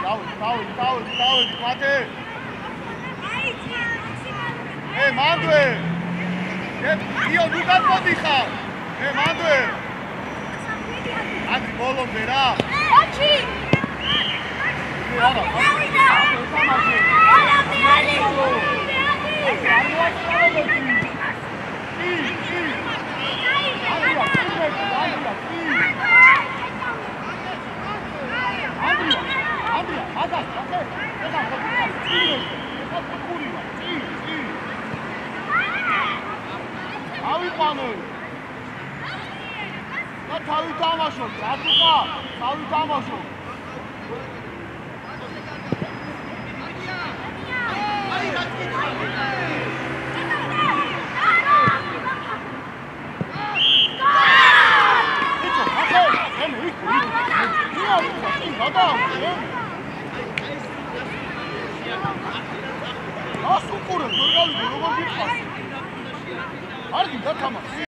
დავით, მათე. მანდვე. იო, ნუ გადმოდიხარ. მანდვე. აკი ბოლომდე რა. ოჩი. თავი თამაშობ, რატო? თავი თამაშობ.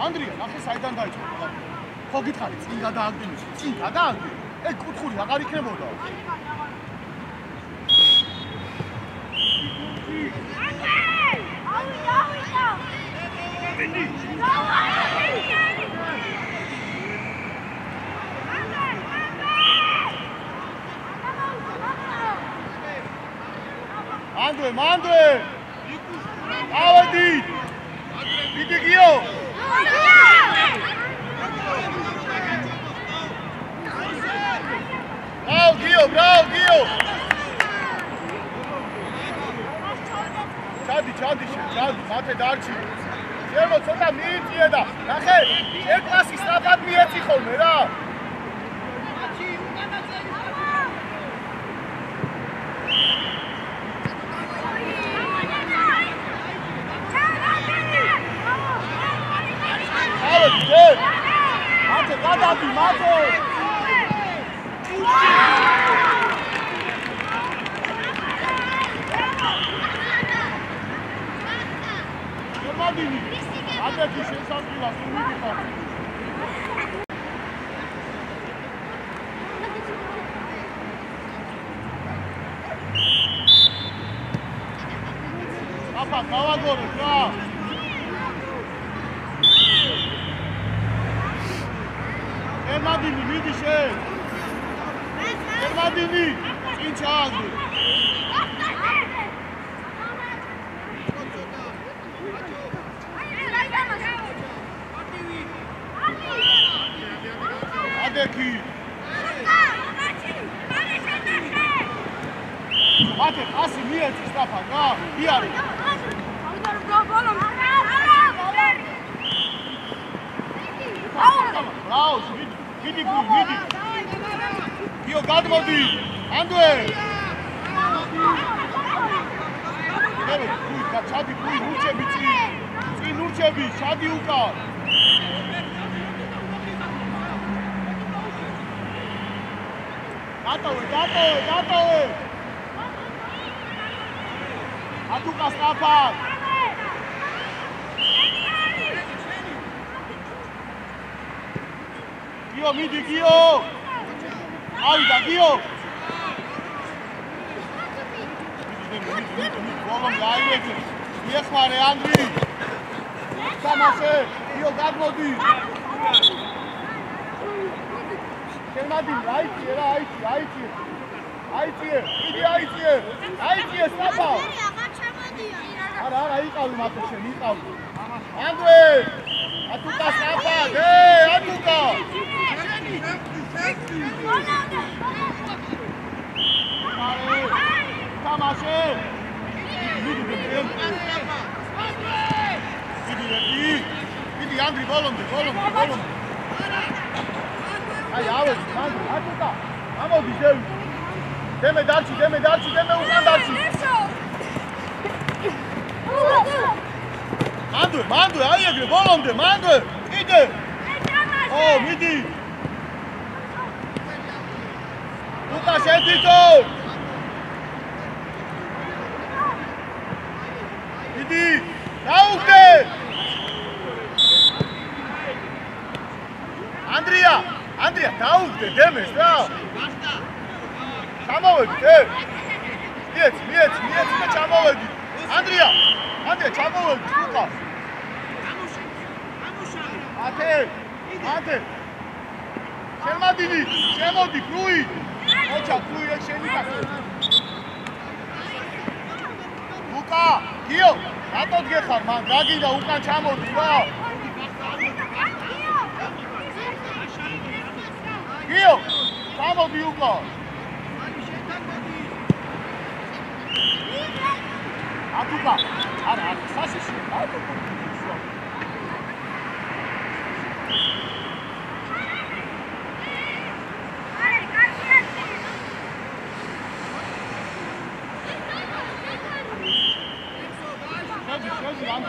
ანდრია, ნახე საიდან დაიწყო. ხო გითხარი, წინ გადააგდინის, წინ გადააგდი. კუთხური აღარ იქნებოდა. მანდვე. ავედი. დიდი გიო. Bravo, Gio! Chadi, mate darchi. Chelo, ცოტა მიიწია და ნახე, ერთ პასი სწრაფად მიეცი ხოლმე რა. მate გადადი, მate! Adeti შესაძლოა სულ მიდიხარ. აბა გავაგორე რა. ემადინი მიდი შე. ემადინი წინ ჩააგდე. Adeki. Mate, asi mieci Stefan, da, iari. Bravo, vidi. Io gadmodi, Andue. Evo, čadi, určebi, cin určebi, čadi uka. Готовы! Атука Стафан! Гио, миди, Гио! Айда, Гио! Волом გაივედი. მიეხმარე ანდრი. თამაშე, გიო გადმოდი. Kemadi, აიწიე რა, აიწიე. აიწიე, სტაფა. არა, იყავი მათე შენ, იყავი. ანდრე, ატუკა სტაფა, ატუკა. თამაშე. მიდი, ანდრი, ბოლომდე. Ai, auzi, atuta. Amodi, zeu. Deme darci, ucan darci. Mandue, ai egre, volomde, mandue. Ide. Oh, midi. Tuta ședito. Midi. Daugde. Andria, დაუგდე დემეს რა. ჩამოვედით, მიეც და ჩამოვედით. ანდრია, ჩამოვედით, უკა. ათე. შემოდი, კრუი. ოჩა, კრუი ეს შენი გახდა. უკა, გიო, რატო დგეხარ მან? რა გინდა უკან ჩამოდი რა? გიო, ჩამოდი უკა. ატუკა, არა, სასიში, ატუკა. Bravo,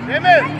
Demir!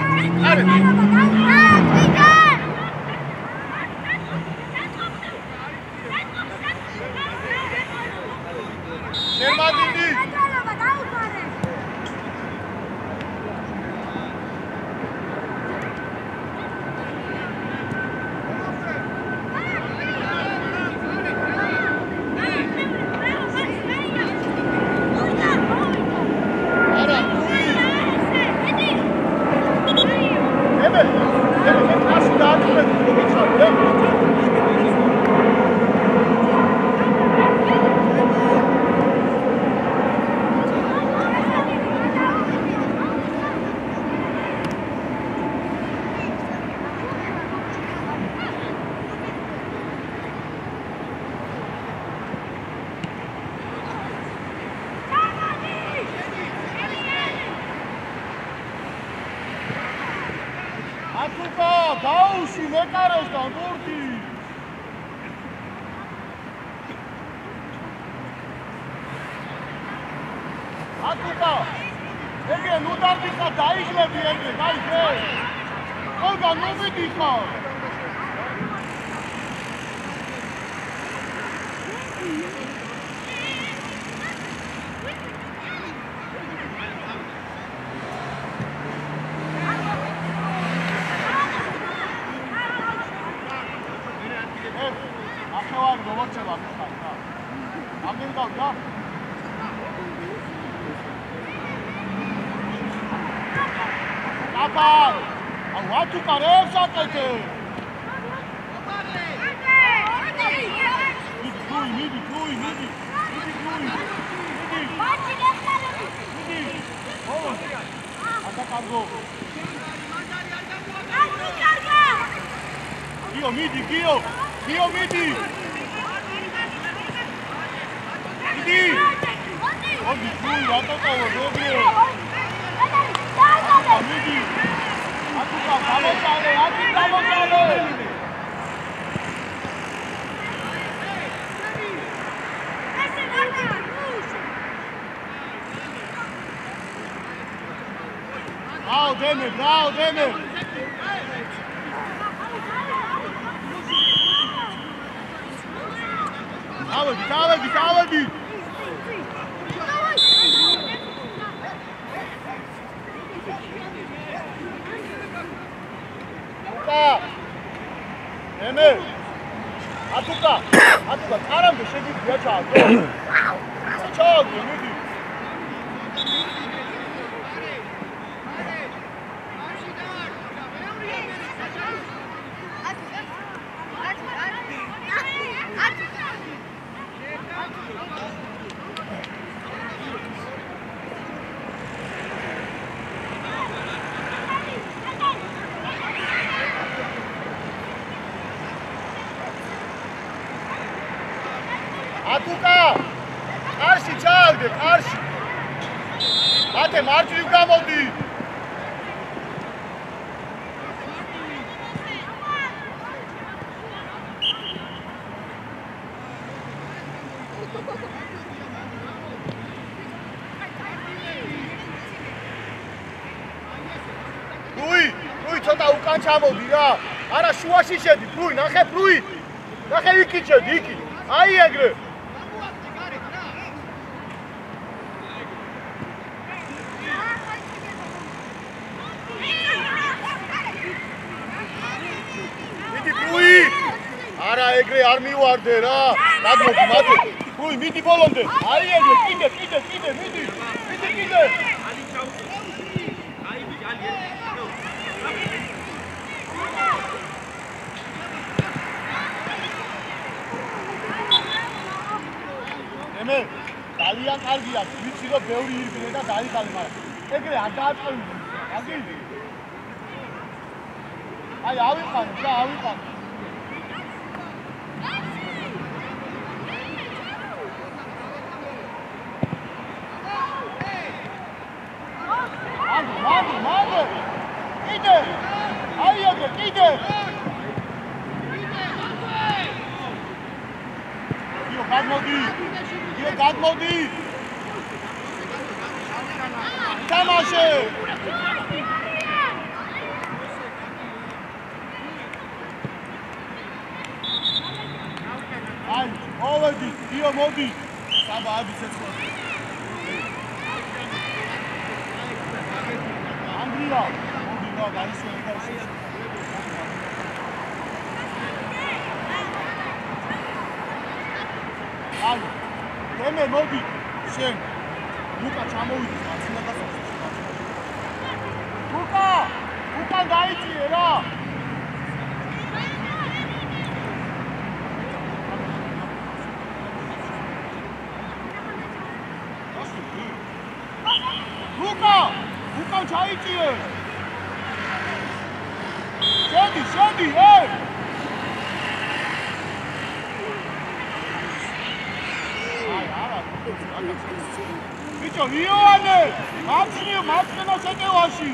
Davadi! Opa! ემე ატუკა კარამდე შეგიძლია ჩააგდო ჩააგდო მიდი ატუკა კარში ჩააგდე კარში მათე მარჯვნივ გამოდი პრუი ცოტა უკან ჩამოდი რა არა შუაში შედი პრუი ნახე იქით შედი იქით აი ეგრე არა ეგრე არ მივარდე რა გადმოდი მათე პრუი მიდი ბოლომდე აი ეგრე კიდე მიდი კიდე ემე ძალიან კარგია ვიცი რომ ბევრი ირბინე და დაიხალე მაგრამ ეგრე არ დააწყევი აგილი აი ავიყანე მადე კიდე აი ეგრე კიდე გადმოდი თამაშე აი მოვედი იო მოდი საბა აბიცეცხლა ანდრია მოდი რა გაისვენე აი ემე მოდი შენ ლუკა ჩამოვიდეს მაცინაკას უკან დაიწიე რა უკან ჩაიწიე შედი ბიჭო იოანე მარცხენა შეტევაში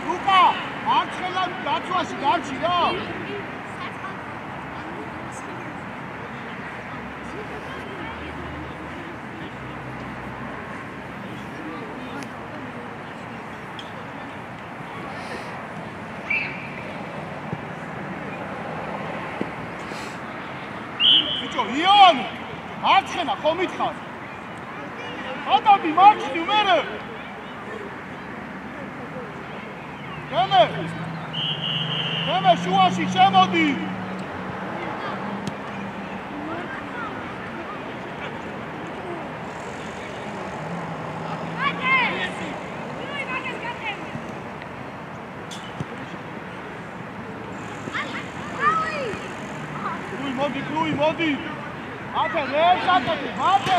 ლუკა მარცხენა დაცვაში გარჩი რა იოანე მარცხენა ხომ მითხარ გადავდი მარცხნივ მერე ემე შუაში შემოდი მოდი აფე რეზაკეთი მათე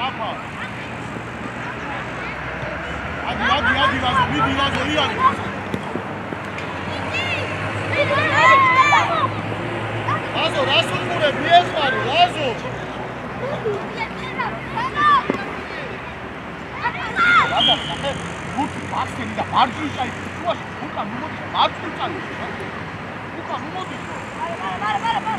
აფა ადი ვიდი ვაზო იარი ვაზო რას უყურებ მიეხმარი ვაზო ვაზო ნახე გუთი ბაქსენი და მარჯვნივ წაიდი შუაში უკან მომოდი მარჯვნივ წაიდი უკან მომოდი მარა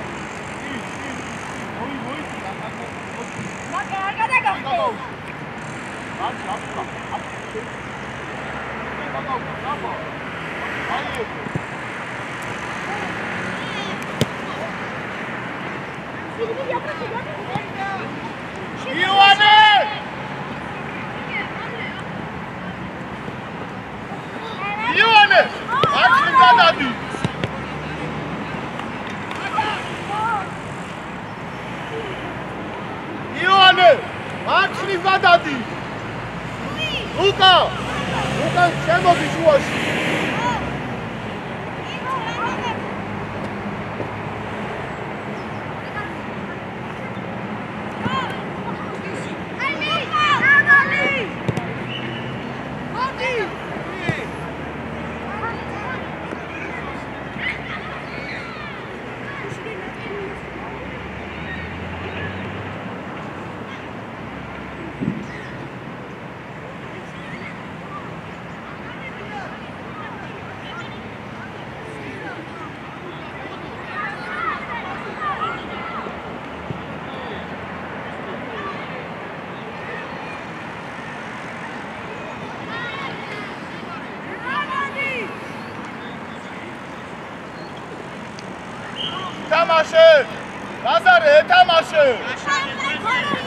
Lazare, ეთამაშე!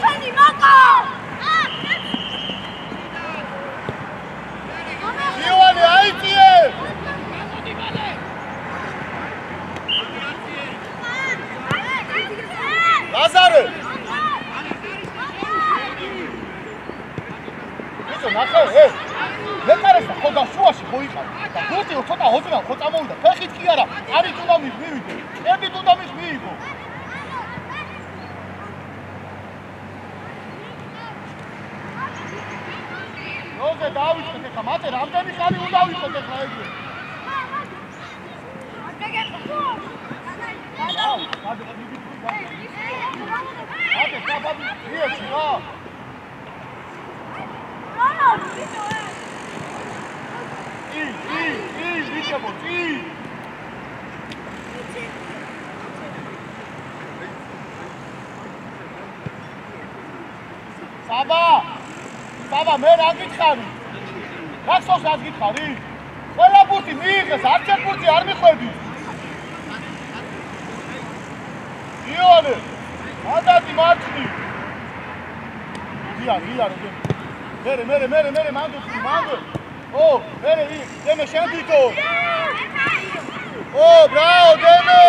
შენი მოკო! ივანე, აიწიე! ლაზარე! ისო ნახე, მეკარესა ხო და შუაში ხო იყავ და გულწიო ცოტა ოდნავ ხო წამოვიდა ფეხით კი არა არის უნდა მივიდე ები უნდა მიიღო როზე დავიწყეთ ახლა მათე რამდენი ხანი უნდა ვიყოთ ახლა ეგრე ათე საბაბი იეჩი რა Saba, მე რა გითხარი? გახსოვს რა გითხარი? ყველა ბურთი მიიღეს, არც ერთ ბურთი არ მიხვედი. იონე, ადადი მარცხნი. გია, მერე, მანდო. ო, მერე, დემე შენ თვითო. ო, ბრაო, დემე.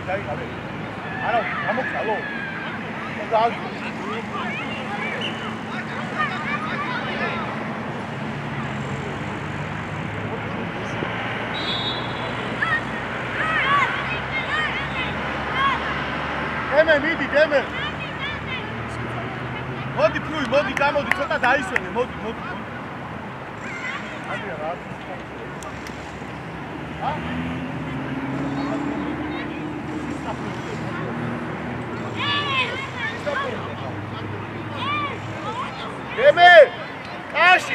დაიყავე. არა, გამოგწალო. დააგ. დემე. მოდი ფლუი, მოდი, გამოდი, ცოტა დაისვენე, მოდი. აი რა.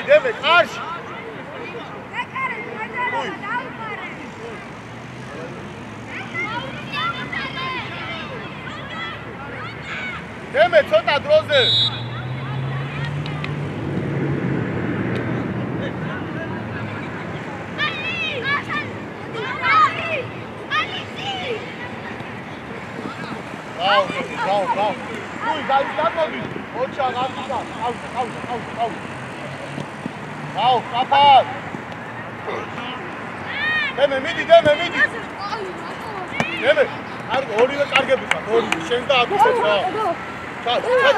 Deme, qarshi. Deme, ცოტა დროზე. Bravo. Ui, გამოდი. ოჩა, გამიდა. აუ. აუ, კაფარ. დემე, მიდი. დემე, არ ორივე კარგები ხარ, ორივე, შენ და აკუსეთ რა.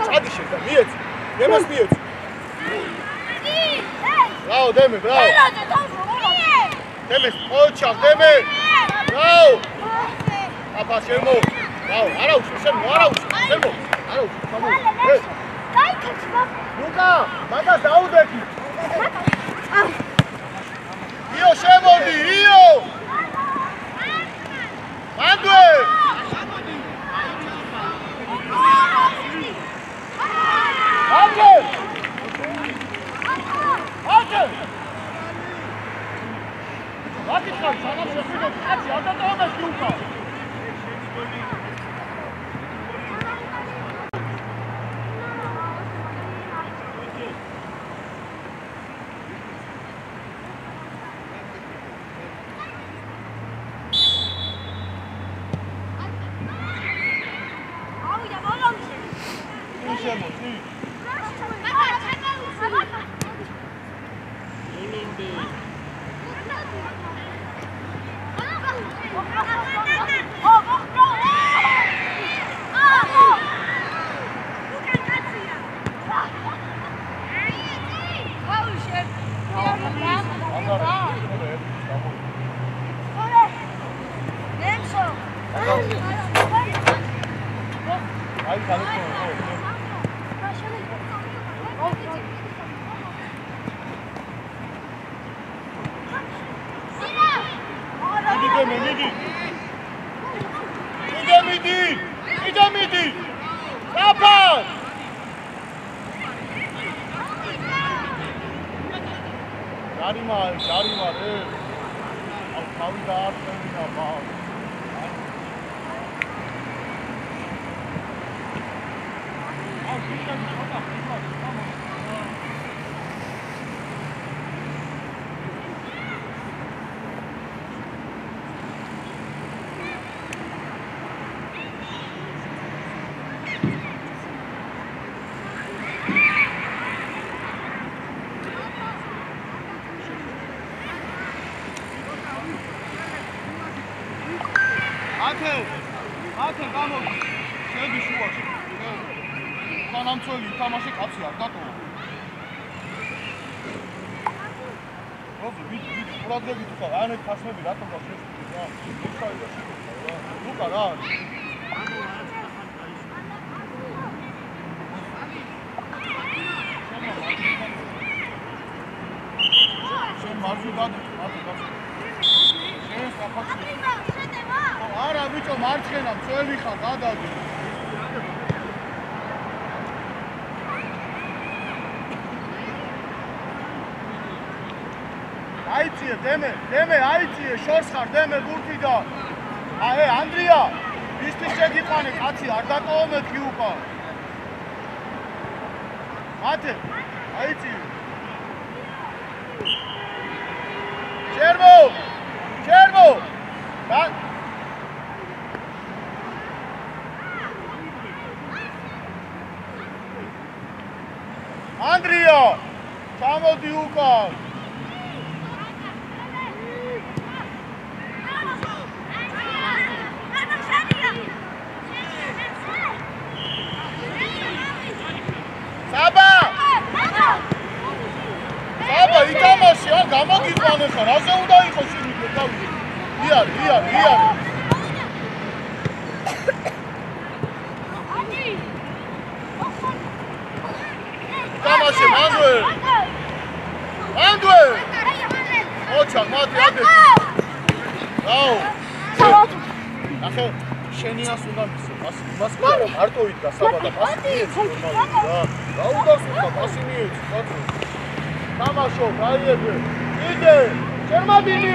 ჩადი შენ და მიეცი. დემეს მიეცი. ბრავო, დემე, ბრავო. დემეს, ოჩა, დემე. ბრავო. აფა, შემო. ბრავო, არა უშო, შემო. არა უშო, სამო. გაიქეცი, ბაბა. ლუკა, მაგას დაუდექი. Io შემოდი, io! მანდვე! აკე! აკითხარ, სანამ შეხვიდეთ, კაცი, არ დატოვებეს ლუკა. დემე აიწიე შორს ხარ დემე გურთიდა აი ანდრია ისთვის შეგიყვანე კაცი არ დაკოვა მეთქი უკან მათე აიწიე ჩერბო ანდრია ჩამოდი უკან გამოგიყვანე ხარ, ასე უნდა იყოს შეგიძლია გავიდე. იარე. თამაში მანდვე. ოჩა, მათი ადე. აუ. ახე შენიას უნდა მისო, მას მარტო იდგა საბადა, პასი რა. გაუდასულა პასი მიეცი, პატრო. თამაშო, გაიებე. იდე, ჩერმადინი.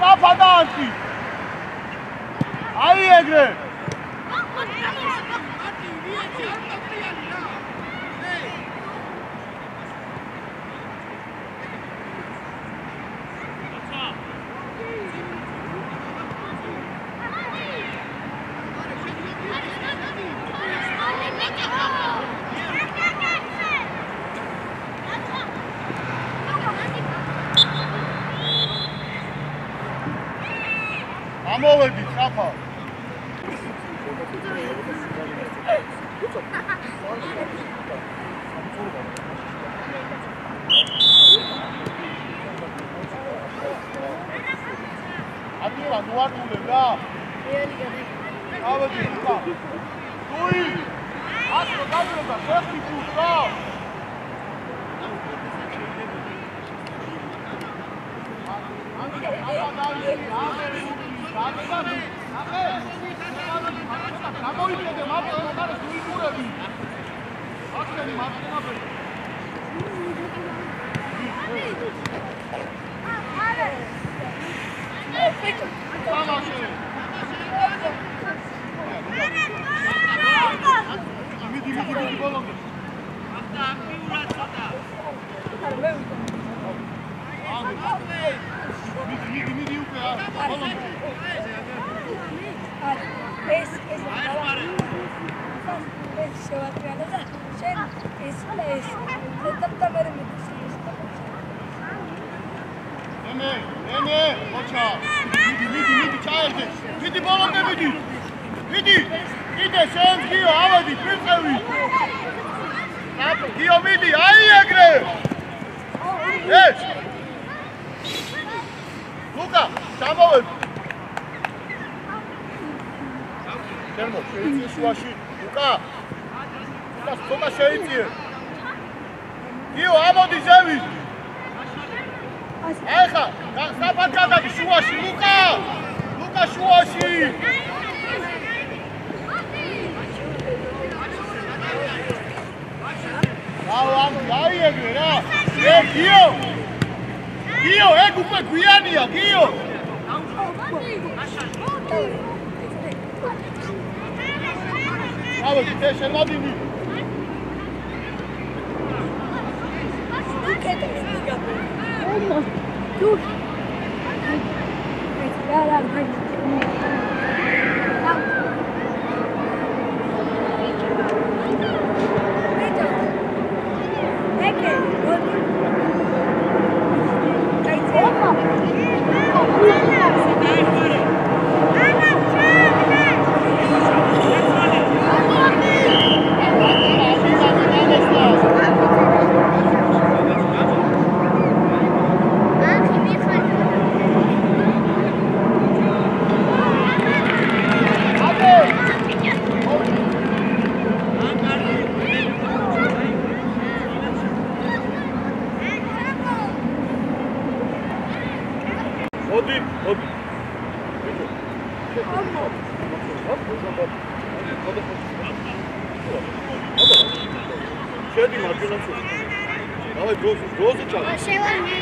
Stop daanti. Ai egre. ჩამოვედი ხაფა. ატირა ნუარტულე რა. ავედი ხა. თუი. ასო გადრება შეხი ფუტკა. გამოიწოდე მარტო მაგას უიგურები. აქენი მარტინაბელი. თამაში. მიდი ბოლომდე. ახლა აქტიურად ცოტა. მიდი უკვე ბოლომდე. ეს შევატრიალე და შენ ეს ზედამტაბერი მიწის ნე მოჩა მიდი ჩაერდე მიდი ბოლომდე მიდი კიდე შენ გიო ავედი ფირწევი გიო მიდი აი ეგრე ეს ლუკა ჩამოვედი შემო შეიძლება შუაში ლუკა ცოტა შეიძლება გიო ამოდი ზევით ახლა საფად გადადი შუაში ლუკა შუაში აი ეგრე რა გიო ეგ უკვე გვიანია გიო ავედი ეს შემოდინი შედი მარჯვენაში. დავай დროზე ჩავდი.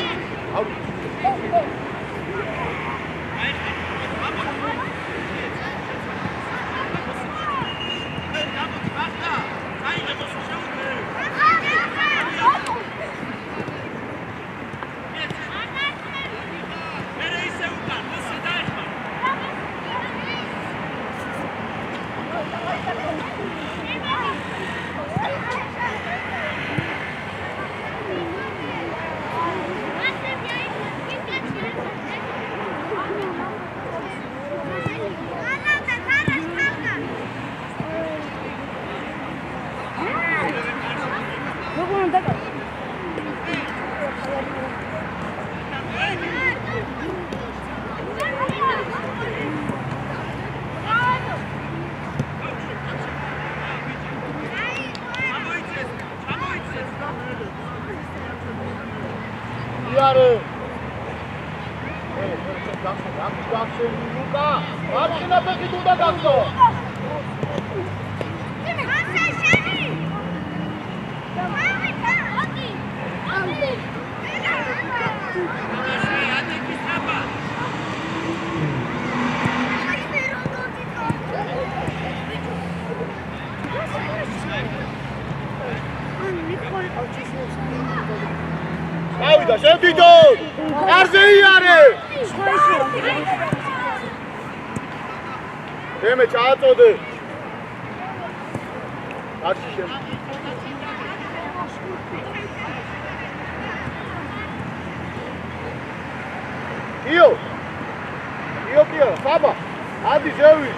Davida, sentito! Arziare! Teme çağatladı. Kaç şişe? Io, Saba. ადი ზევი.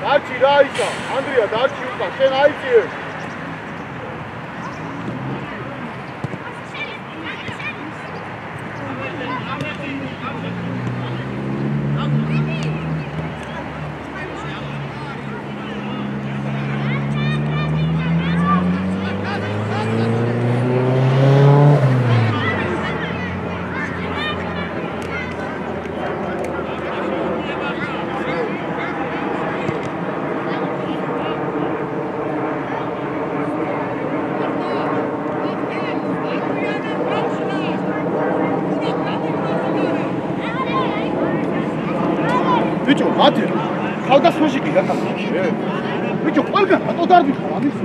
დაჩი რა ისა, ანდრია დაჩი უკან, შენ აიწიე. ბიჭო, მათე თავდასხმაში კი გაკაფიში. ბიჭო, ყველგან რატო დარბიხარ ამის?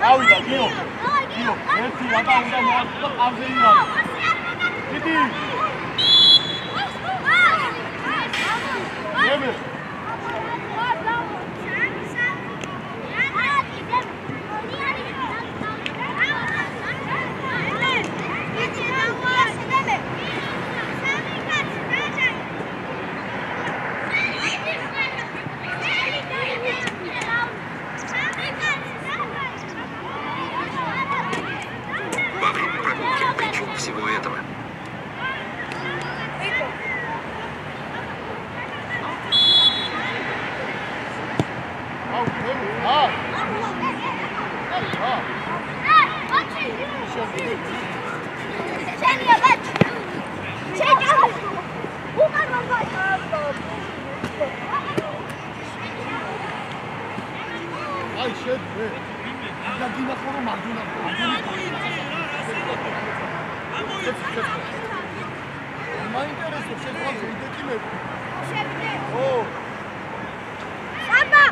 ავიდა გიო ერთი რატა უნდა მოაწყო ყავზე იმარი დიდი ნემე всего этого. Ay shit. Ya gina khoro magina. მაინტერესებს შეგვიძლია იდეკიმები. ო. აბა.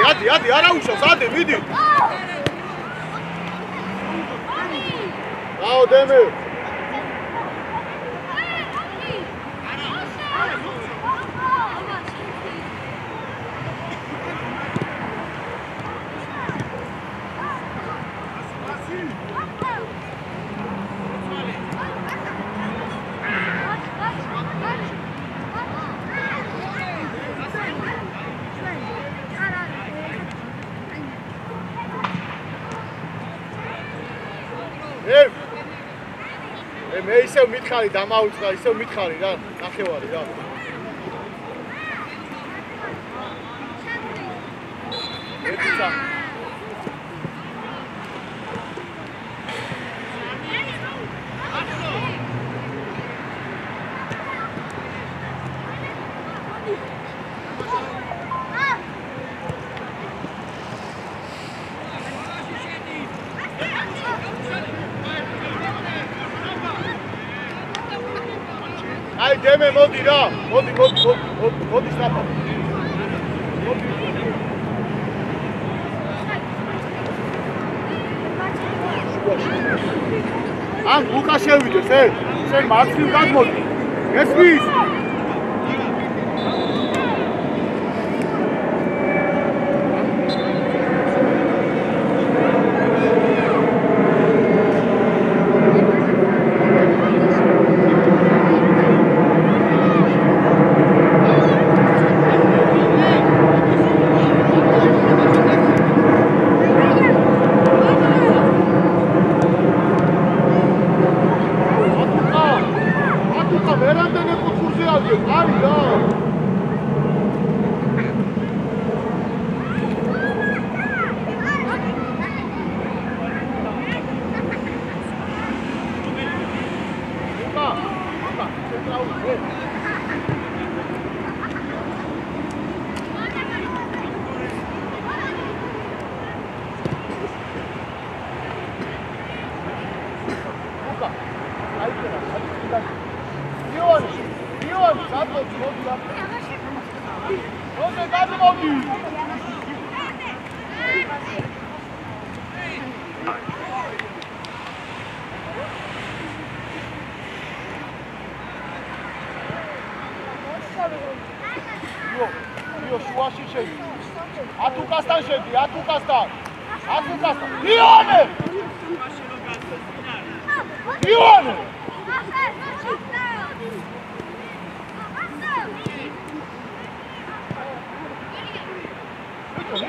ადი, არა უშავს, ადი, მიდი. აო დემე. მე ისევ მითხარი დამაუწყდა, ისევ მითხარი რა, ნახევარი რა. ერთიცა. აი დემე მოდი რა, მოდი სნაფა. ან უკა შევიდეს, შენ მარცხნივ გადმოდი. გესმის? ვერამდე ნეკუთვნ შუაში შედი. ატუკასთან შედი, ატუკასთან. იონე! იონე!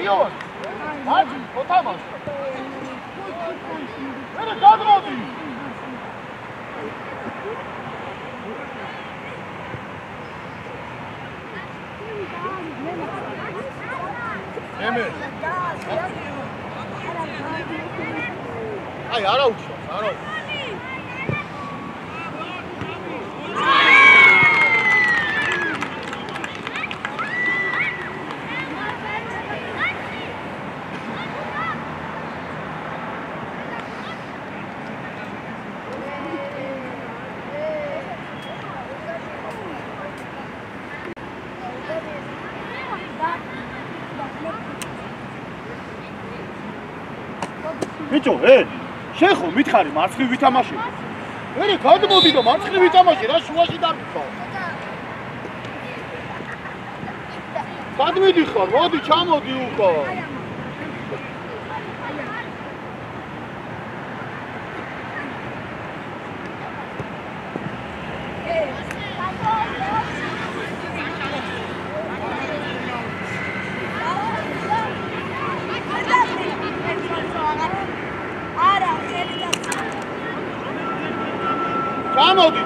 იონე! მაჯი, ოთამას. მე გადმოდი. ემე. აი, არა უჩვენს, არა. ბიჭო, შენ ხო მითხარი მარცხნივ ვითამაშე? მე გადმოდი და მარცხნივ ვითამაშე, რა შუაში დამიქვა. გადმიდი ხარ, მოდი ჩამოდი უკო.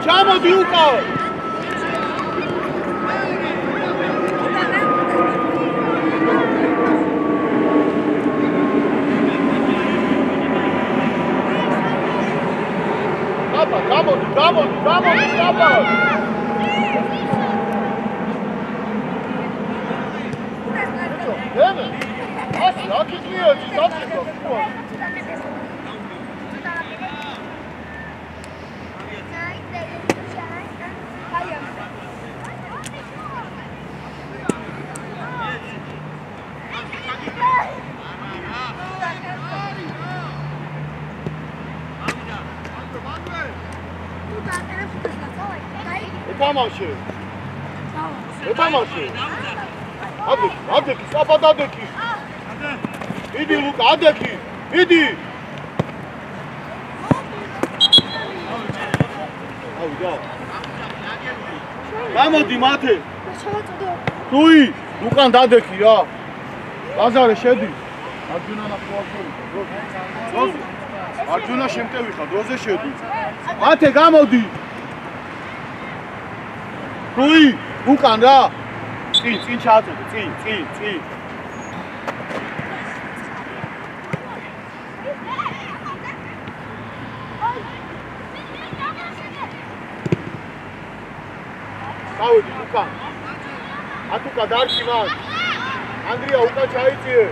ჩამოდი უკო. აბა, გამოდი, აბა. ემე, ასე აკისმია, დაწესო. ეთამაშე. ადექი, საბად ადექი. იდი ლუკა, ადექი. იდი. ავიდა. გამოდი მათე. თუი, უკან დადექი რა. ბაზარე შედი. არჯუნა ნახოახური. არჯუნა შემტევი ხარ, დროზე შედი. მათე გამოდი. რუი, უკან რა? წინ ჩააწოდე, წინ. გავიდი უკან. ატუკა დარჩი მან. ანდრია უკან ჩაიწიე.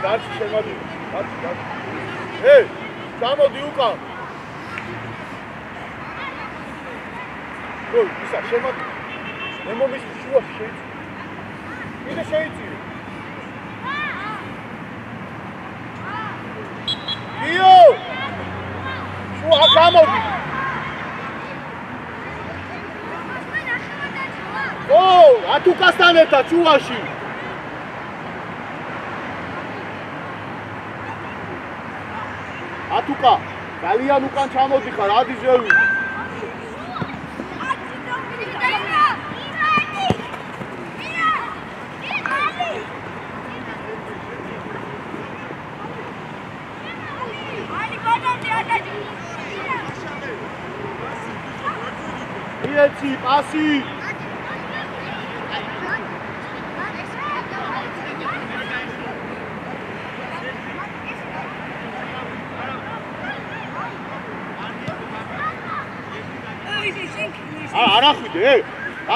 დარჩი შემოდი. დარჩი. გამოდი უკან. როი, ისა შემოდი. მე მომის შუაში შეიწიე. იდე შეიწიე. იო! შუა გამოდი. ატუკასთან ერთად შუაში. ატუკა, ძალიან უკან ჩამოდი ხარ, ადი ზევი. იეცი, პასი.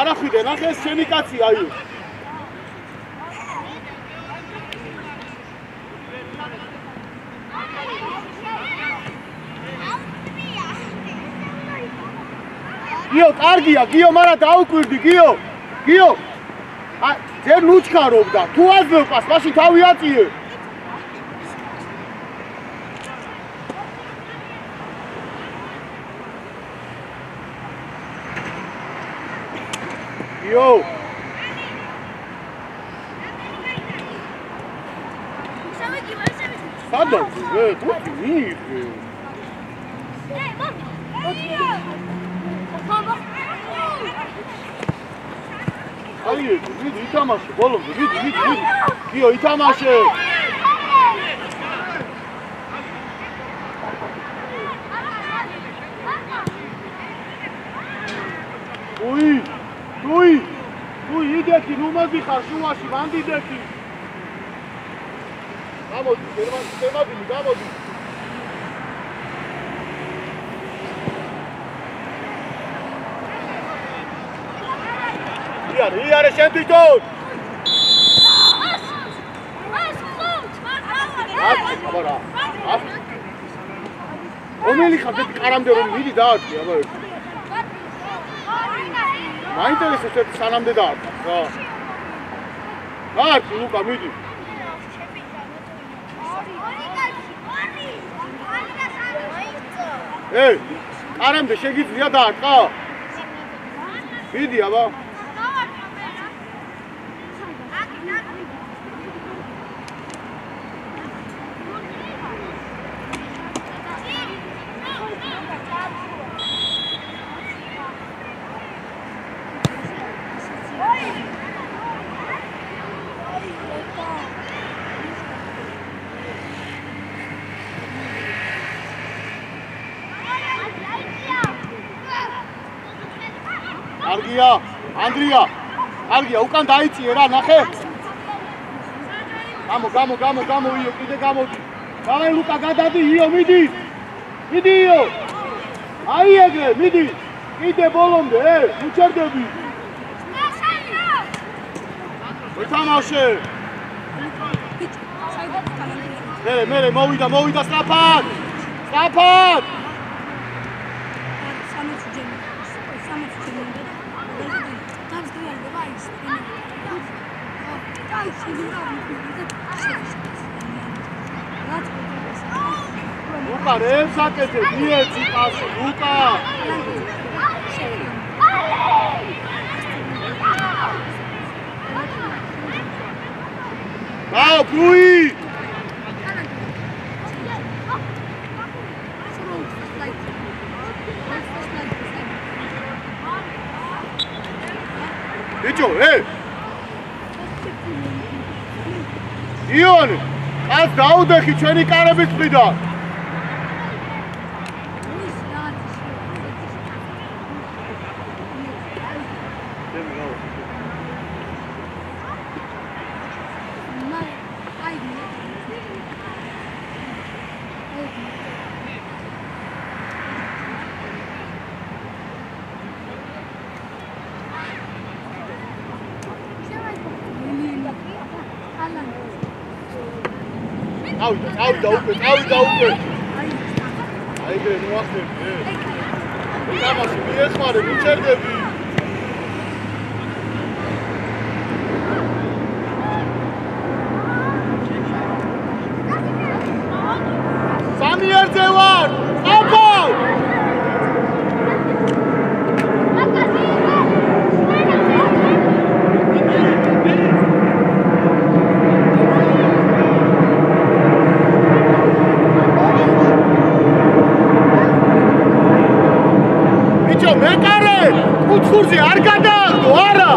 არახვიდე, ნახე ეს შენი კაცი აიო. გიო, კარგია, გიო, მარა დაუკვირდი, გიო. ძერ ნუჩქარობდა, თუ აძლევყას, მაშინ თავი აწიე. იო. სადაც, თუ მიიღე. აი, ვიდი ითამაშე ბოლომდე, ვიდი. გიო ითამაშე. უი, იდექი, ნუ მოდიხარ შუაში, მანდიდექი. გამოდი, გერმანი, გამოდი. იარე, შენ თვითონ. აბარა. რომელი ხარ დედი კარამდე რომ მიდი დაარტყი, აბა. მაინტერესებს ერთ სანამდე დაარტყა, რა. დაარტყი, ლუკა, მიდი. კარამდე შეგიძლია დაარტყა? მიდი, აბა. Ანდრია, უკან დაიწიე რა, ნახე. გამო, იო, კიდე გამოდი. დავაი ლუკა, გადადი, იო, მიდი. მიდი, იო. აი ეგრე, მიდი. კიდე ბოლომდე, უჩერდები. ეთამაშე. მერე, მოვიდა, სწრაფად. Luka, revsakete, მიეცი პასი, ლუკა. დაო, პრუი. ბიჭო, იონი, ას დაუდეხი ჩვენი კარების მხრიდან. ავიდა უკვე. აი გე მოახერხე. გამაში მიესმარე, მიჩერდები. სამი ერთზე ვარ. აბა! კუთხურზე არ გადააგდო, არა!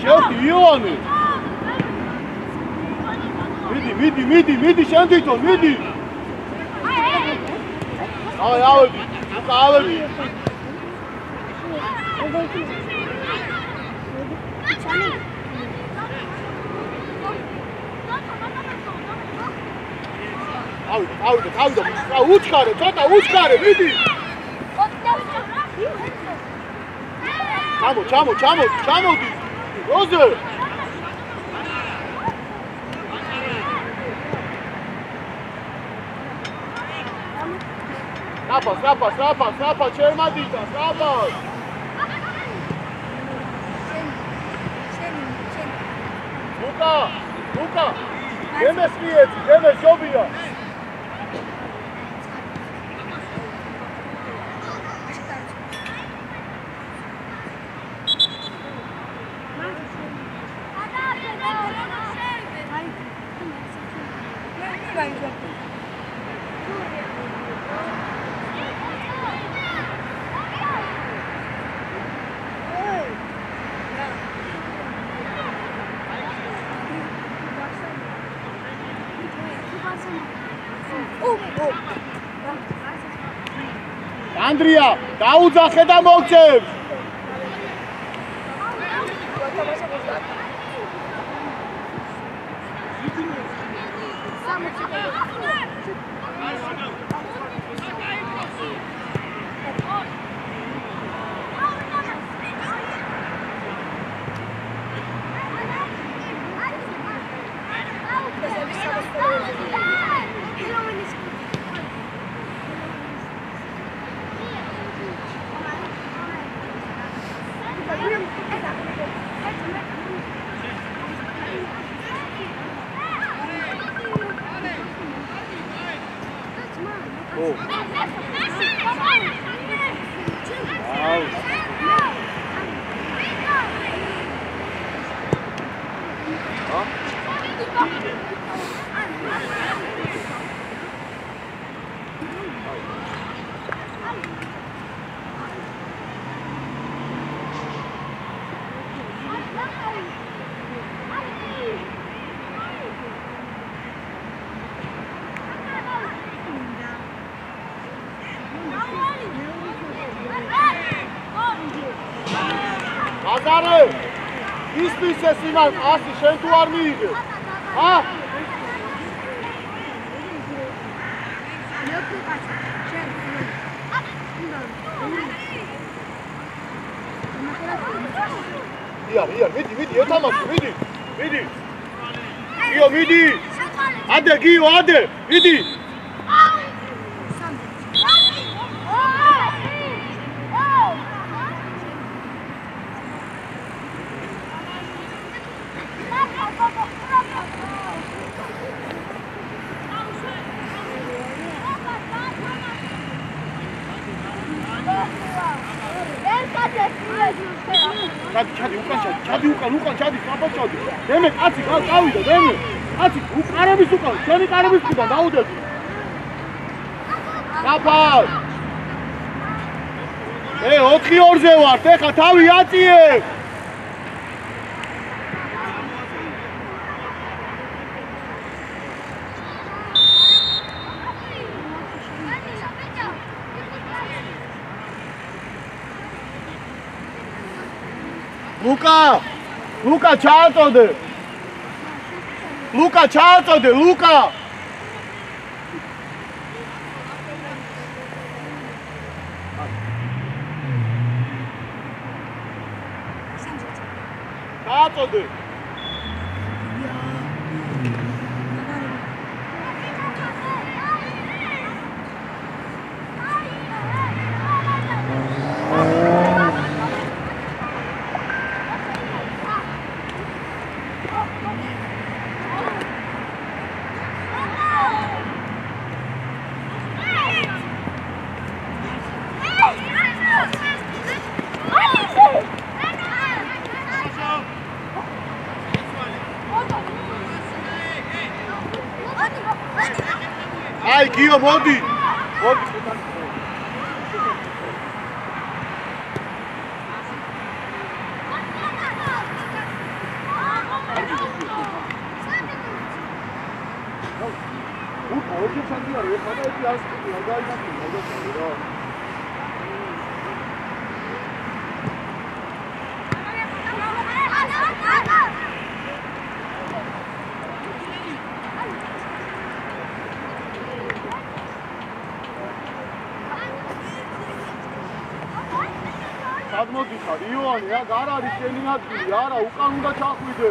შევდი, იონი! მიდი, შენ თვითონ, მიდი! ავედი! ავიდა, უჩქარე, ცოტა უჩქარე, მიდი! ჩამოდი! როზე Sapa, Chermadita, Sapa. Luka, Demes Mieci, Demes Jobija. Andria, დაუძახე და მოგწევს. Ismis es iman, asi შენ თუ არ მიიღე. Iar, vidi, ეთამაში, vidi. Gio, vidi. Ade, Gio, ade, vidi. ჩადი უკან, საფოჩოდი. დემე, კაცი, გავიდა, დემე. კაცი, უკარების უკან, შენი კარების უკან დაუდები. საფალ. 4-2-ზე ვართ, ეხა თავი აწიე. Luka ჩააწოდე. Luka. ჩააწოდე. Ai, Gio, მოდი. რად მოდიხარ იონი აქ არ არის შენი ადგილი არა უკან უნდა ჩახვიდე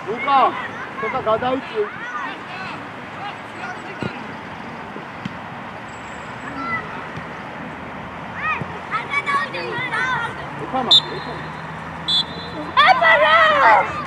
ლუკა ცოტა გადაიწვი Come on.